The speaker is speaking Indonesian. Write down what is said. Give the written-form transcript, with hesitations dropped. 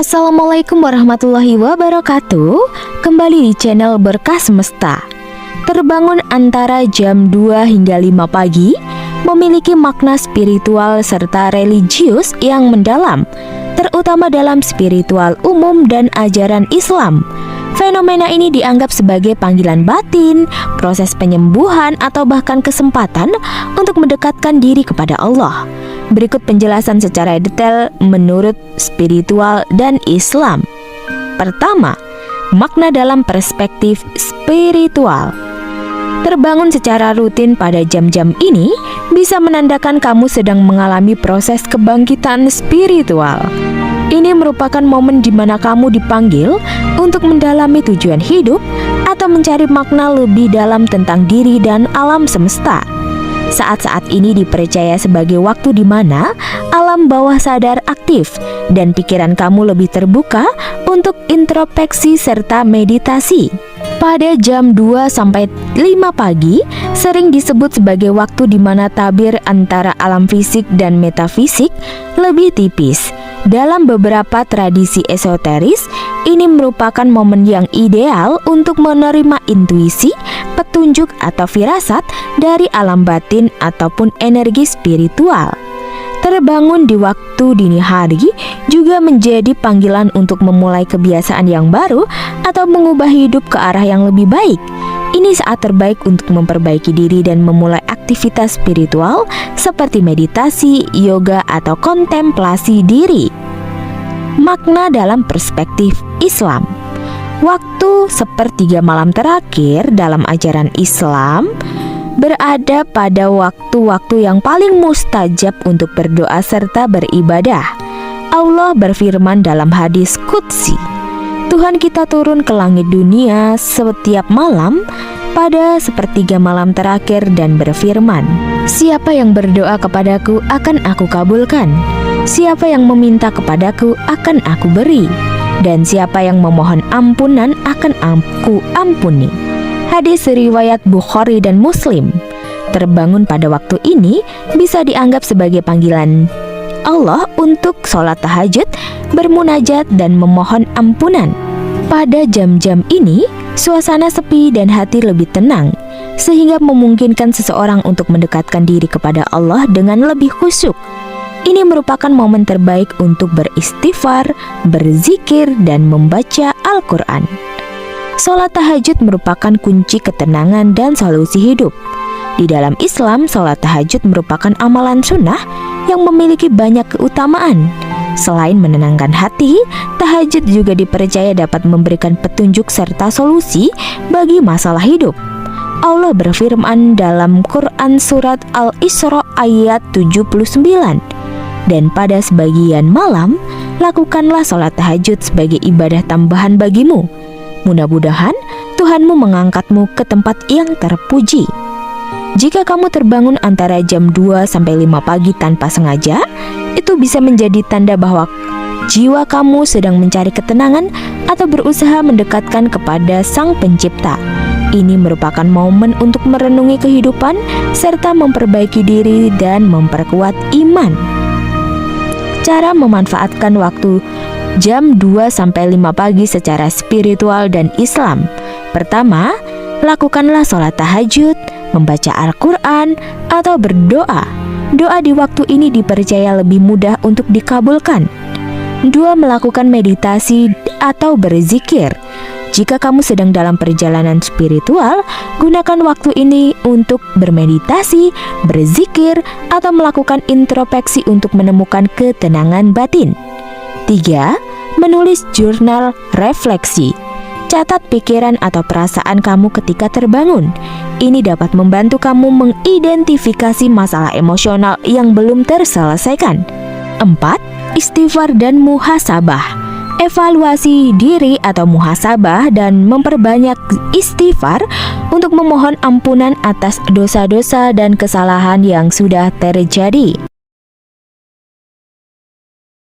Assalamualaikum warahmatullahi wabarakatuh. Kembali di channel Berkah Semesta. Terbangun antara jam 2 hingga 5 pagi memiliki makna spiritual serta religius yang mendalam, terutama dalam spiritual umum dan ajaran Islam. Fenomena ini dianggap sebagai panggilan batin, proses penyembuhan, atau bahkan kesempatan untuk mendekatkan diri kepada Allah. Berikut penjelasan secara detail menurut spiritual dan Islam. Pertama, makna dalam perspektif spiritual. Terbangun secara rutin pada jam-jam ini bisa menandakan kamu sedang mengalami proses kebangkitan spiritual. Ini merupakan momen di mana kamu dipanggil untuk mendalami tujuan hidup atau mencari makna lebih dalam tentang diri dan alam semesta. Saat-saat ini dipercaya sebagai waktu di mana alam bawah sadar aktif dan pikiran kamu lebih terbuka untuk introspeksi serta meditasi. Pada jam 2 sampai 5 pagi sering disebut sebagai waktu di mana tabir antara alam fisik dan metafisik lebih tipis. Dalam beberapa tradisi esoteris, ini merupakan momen yang ideal untuk menerima intuisi, petunjuk atau firasat dari alam batin ataupun energi spiritual. Terbangun di waktu dini hari juga menjadi panggilan untuk memulai kebiasaan yang baru atau mengubah hidup ke arah yang lebih baik. Ini saat terbaik untuk memperbaiki diri dan memulai aktivitas spiritual seperti meditasi, yoga, atau kontemplasi diri. Makna dalam perspektif Islam. Waktu sepertiga malam terakhir dalam ajaran Islam berada pada waktu-waktu yang paling mustajab untuk berdoa serta beribadah. Allah berfirman dalam hadis qudsi, Tuhan kita turun ke langit dunia setiap malam pada sepertiga malam terakhir dan berfirman, siapa yang berdoa kepadaku akan aku kabulkan, siapa yang meminta kepadaku akan aku beri, dan siapa yang memohon ampunan akan aku ampuni. Hadis riwayat Bukhari dan Muslim. Terbangun pada waktu ini bisa dianggap sebagai panggilan Allah untuk sholat tahajud, bermunajat, dan memohon ampunan. Pada jam-jam ini, suasana sepi dan hati lebih tenang, sehingga memungkinkan seseorang untuk mendekatkan diri kepada Allah dengan lebih khusyuk. Ini merupakan momen terbaik untuk beristighfar, berzikir, dan membaca Al-Quran. Sholat tahajud merupakan kunci ketenangan dan solusi hidup. Di dalam Islam, sholat tahajud merupakan amalan sunnah yang memiliki banyak keutamaan. Selain menenangkan hati, tahajud juga dipercaya dapat memberikan petunjuk serta solusi bagi masalah hidup. Allah berfirman dalam Quran surat Al-Isra ayat 79, dan pada sebagian malam, lakukanlah sholat tahajud sebagai ibadah tambahan bagimu. Mudah-mudahan Tuhanmu mengangkatmu ke tempat yang terpuji. Jika kamu terbangun antara jam 2 sampai 5 pagi tanpa sengaja, itu bisa menjadi tanda bahwa jiwa kamu sedang mencari ketenangan atau berusaha mendekatkan kepada Sang Pencipta. Ini merupakan momen untuk merenungi kehidupan serta memperbaiki diri dan memperkuat iman. Cara memanfaatkan waktu jam 2 sampai 5 pagi secara spiritual dan Islam. Pertama, lakukanlah sholat tahajud, membaca Al-Quran, atau berdoa. Doa di waktu ini dipercaya lebih mudah untuk dikabulkan. 2. Melakukan meditasi atau berzikir. Jika kamu sedang dalam perjalanan spiritual, gunakan waktu ini untuk bermeditasi, berzikir, atau melakukan introspeksi untuk menemukan ketenangan batin. 3. Menulis jurnal refleksi. Catat pikiran atau perasaan kamu ketika terbangun. Ini dapat membantu kamu mengidentifikasi masalah emosional yang belum terselesaikan. 4. Istighfar dan muhasabah. Evaluasi diri atau muhasabah dan memperbanyak istighfar untuk memohon ampunan atas dosa-dosa dan kesalahan yang sudah terjadi.